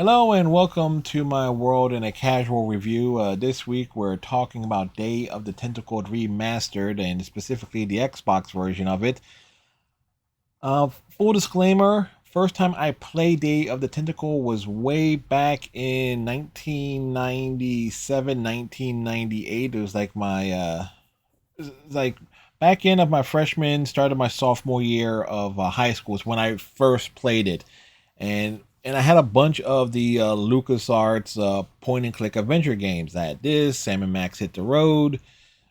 Hello and welcome to my world in a casual review. This week we're talking about Day of the Tentacle Remastered and specifically the Xbox version of it. Full disclaimer, first time I played Day of the Tentacle was way back in 1997, 1998. It was like it was like back end of my freshman, start of my sophomore year of high school is when I first played it, and I had a bunch of the LucasArts point and click adventure games. I had this, Sam and Max Hit the Road,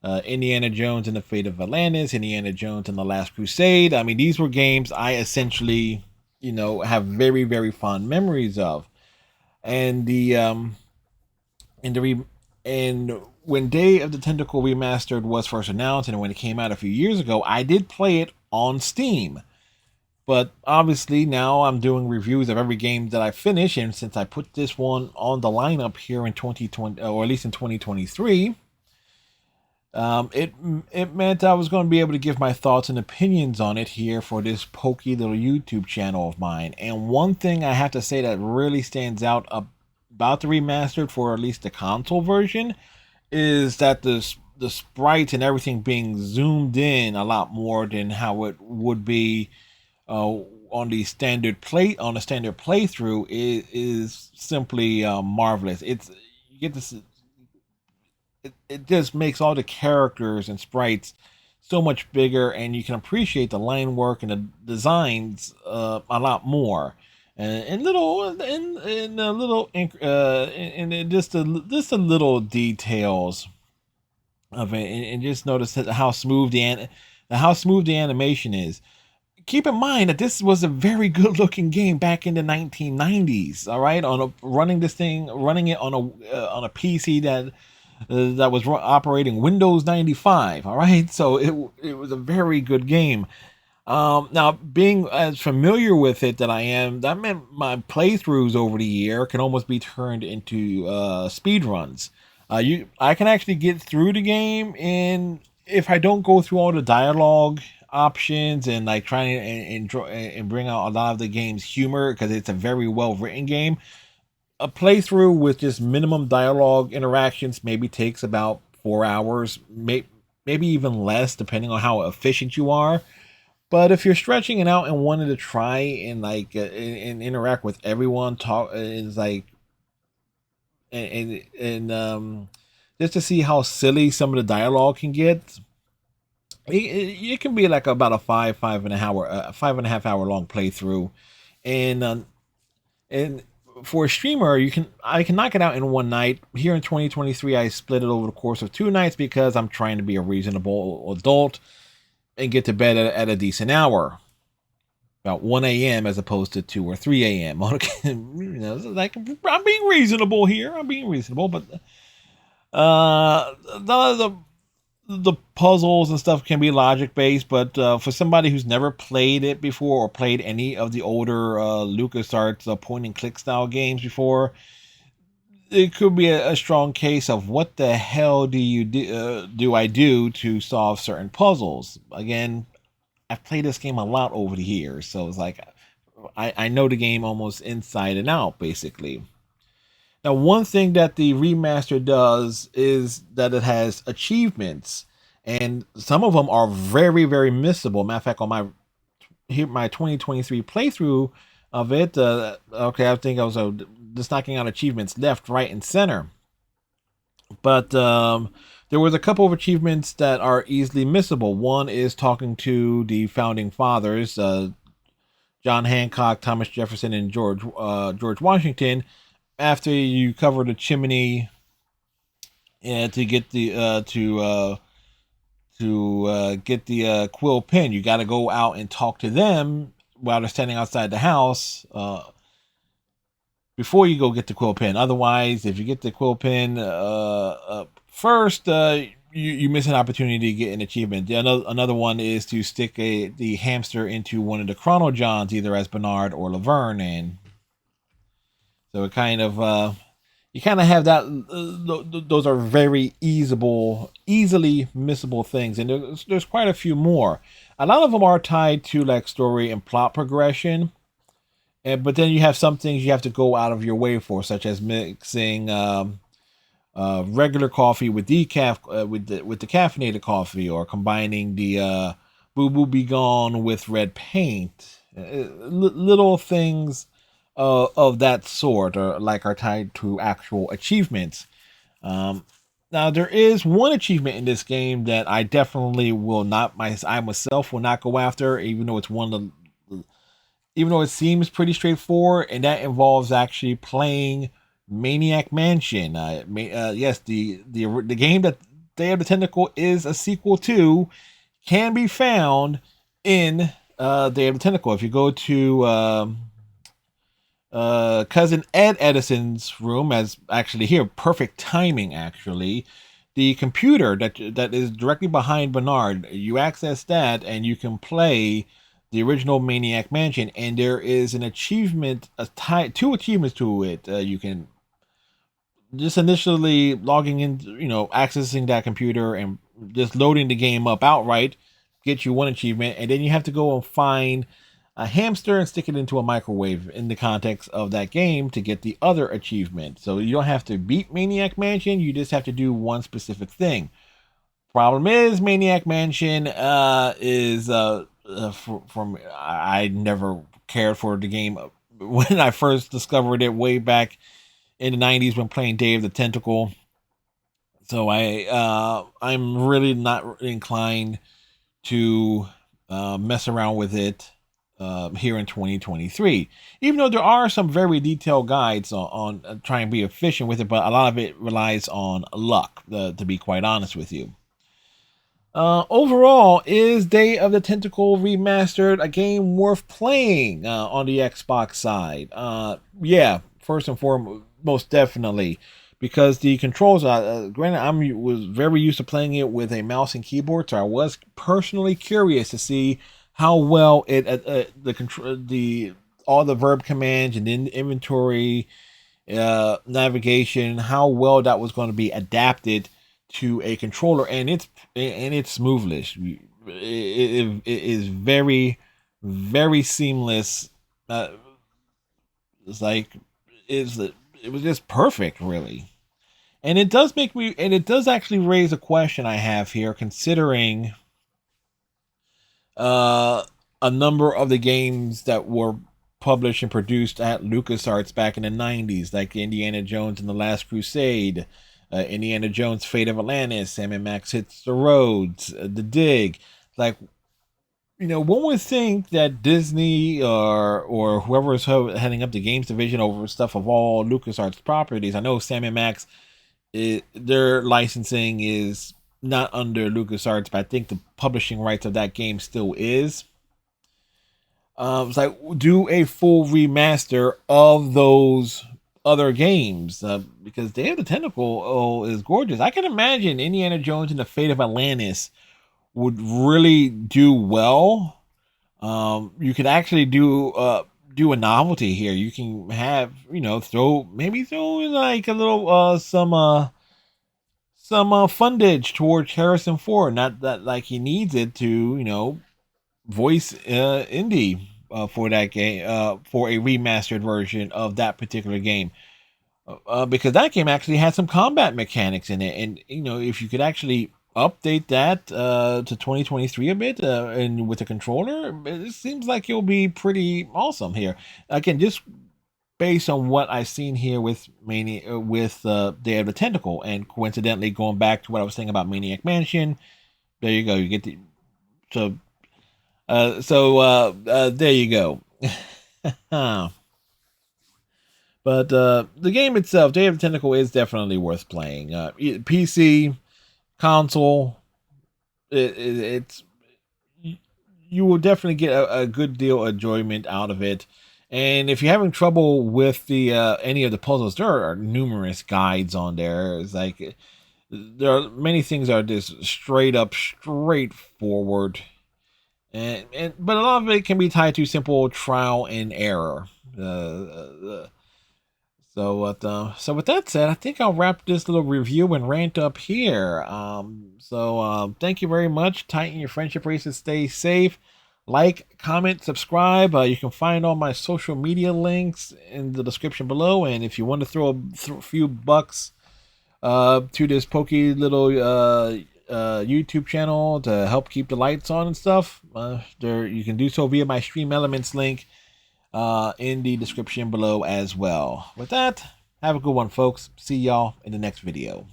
Indiana Jones and the Fate of Atlantis, Indiana Jones and the Last Crusade. I mean, these were games I essentially, have very very fond memories of, and and the re- and when Day of the Tentacle Remastered was first announced and when it came out a few years ago, I did play it on Steam. But obviously now I'm doing reviews of every game that I finish, and since I put this one on the lineup here in 2020, or at least in 2023, it meant I was going to be able to give my thoughts and opinions on it here for this pokey little YouTube channel of mine. And one thing I have to say that really stands out about the remastered, for at least the console version, is that the sprites and everything being zoomed in a lot more than how it would be uh, on the standard playthrough is simply marvelous. You get this. It just makes all the characters and sprites so much bigger, and you can appreciate the line work and the designs a lot more. And little and a little and just the little details of it, and just notice how smooth the animation is. Keep in mind that this was a very good looking game back in the 1990s. All right, running it on a PC that was operating Windows 95. All right, so it was a very good game. Now, being as familiar with it that I am, that meant my playthroughs over the year can almost be turned into speed runs. I can actually get through the game, and if I don't go through all the dialogue options and like trying and bring out a lot of the game's humor because it's a very well written game, a playthrough with just minimum dialogue interactions maybe takes about 4 hours, maybe even less, depending on how efficient you are. But if you're stretching it out and wanting to try and and interact with everyone, talk is like and just to see how silly some of the dialogue can get, it can be like about a 5.5 hour long playthrough, and and for a streamer, I can knock it out in one night. Here in 2023, I split it over the course of 2 nights because I'm trying to be a reasonable adult and get to bed at a decent hour, about 1 a.m. as opposed to 2 or 3 a.m. Okay, like I'm being reasonable here. I'm being reasonable, but the puzzles and stuff can be logic based, but for somebody who's never played it before or played any of the older LucasArts point and click style games before, it could be a strong case of what the hell do I do to solve certain puzzles. Again, I've played this game a lot over the years, so it's like I know the game almost inside and out, basically. Now, one thing that the remaster does is that it has achievements, and some of them are very, very missable. Matter of fact, on my 2023 playthrough of it, okay, I think I was just knocking out achievements left, right, and center. But there was a couple of achievements that are easily missable. One is talking to the founding fathers, John Hancock, Thomas Jefferson, and George Washington, after you cover the chimney to get the get the quill pen. You got to go out and talk to them while they're standing outside the house before you go get the quill pen. Otherwise, if you get the quill pen first, you miss an opportunity to get an achievement. Another one is to stick the hamster into one of the chrono johns, either as Bernard or Laverne, and so it kind of you kind of have that. Those are very easily missable things, and there's quite a few more. A lot of them are tied to like story and plot progression, But then you have some things you have to go out of your way for, such as mixing regular coffee with decaf with the caffeinated coffee, or combining the Boo Boo Be Gone with red paint. Little things of that sort, or like are tied to actual achievements. Um, Now there is one achievement in this game that I definitely will not I myself will not go after, even though it's one of the even though it seems pretty straightforward, and that involves actually playing Maniac Mansion. Yes, the game that Day of the Tentacle is a sequel to can be found in Day of the Tentacle. If you go to cousin Ed Edison's room, as actually here, perfect timing actually. The computer that is directly behind Bernard, you access that and you can play the original Maniac Mansion, and there is an achievement, two achievements to it. You can just initially logging in, accessing that computer and just loading the game up outright, get you one achievement, and then you have to go and find a hamster and stick it into a microwave in the context of that game to get the other achievement. So you don't have to beat Maniac Mansion, you just have to do one specific thing. Problem is, Maniac Mansion is from I never cared for the game when I first discovered it way back in the 90s when playing Day of the Tentacle. So I'm really not inclined to mess around with it here in 2023. Even though there are some very detailed guides on trying to be efficient with it, but a lot of it relies on luck, to be quite honest with you. Overall, is Day of the Tentacle Remastered a game worth playing on the Xbox side? Yeah, first and foremost, most definitely, because the controls. Granted, was very used to playing it with a mouse and keyboard, so I was personally curious to see how well it the control the all the verb commands and then inventory navigation, how well that was going to be adapted to a controller, and it's smoothness. It is very, very seamless. It's like it was just perfect, really. And it does make me, and it does actually raise a question I have here, considering uh, a number of the games that were published and produced at LucasArts back in the 90s, like Indiana Jones and the Last Crusade, Indiana Jones Fate of Atlantis, Sam & Max Hits the Roads, The Dig. Like, one would think that Disney or whoever is heading up the games division over stuff of all LucasArts properties. I know Sam & Max, their licensing is not under LucasArts, but I think the publishing rights of that game still is. It's like, do a full remaster of those other games, because Day of the Tentacle is gorgeous. I can imagine Indiana Jones and the Fate of Atlantis would really do well. You could actually do a novelty here. You can have throw like a little some fundage towards Harrison Ford. Not that like he needs it to voice Indy for that game, for a remastered version of that particular game. Because that game actually had some combat mechanics in it, and if you could actually update that to 2023 a bit, and with the controller, it seems like it'll be pretty awesome here. Again, just based on what I've seen here with Day of the Tentacle, and coincidentally going back to what I was saying about Maniac Mansion, there you go. You get the there you go. But the game itself, Day of the Tentacle, is definitely worth playing. PC, console, it's you will definitely get a good deal of enjoyment out of it. And if you're having trouble with the any of the puzzles, there are numerous guides on there. It's like there are many things that are just straightforward, and but a lot of it can be tied to simple trial and error. So with that said, I think I'll wrap this little review and rant up here. Thank you very much. Tighten your friendship races. Stay safe. Like, comment, subscribe. You can find all my social media links in the description below. And if you want to throw a few bucks to this pokey little YouTube channel to help keep the lights on and stuff, there you can do so via my Stream Elements link in the description below as well. With that, have a good one, folks. See y'all in the next video.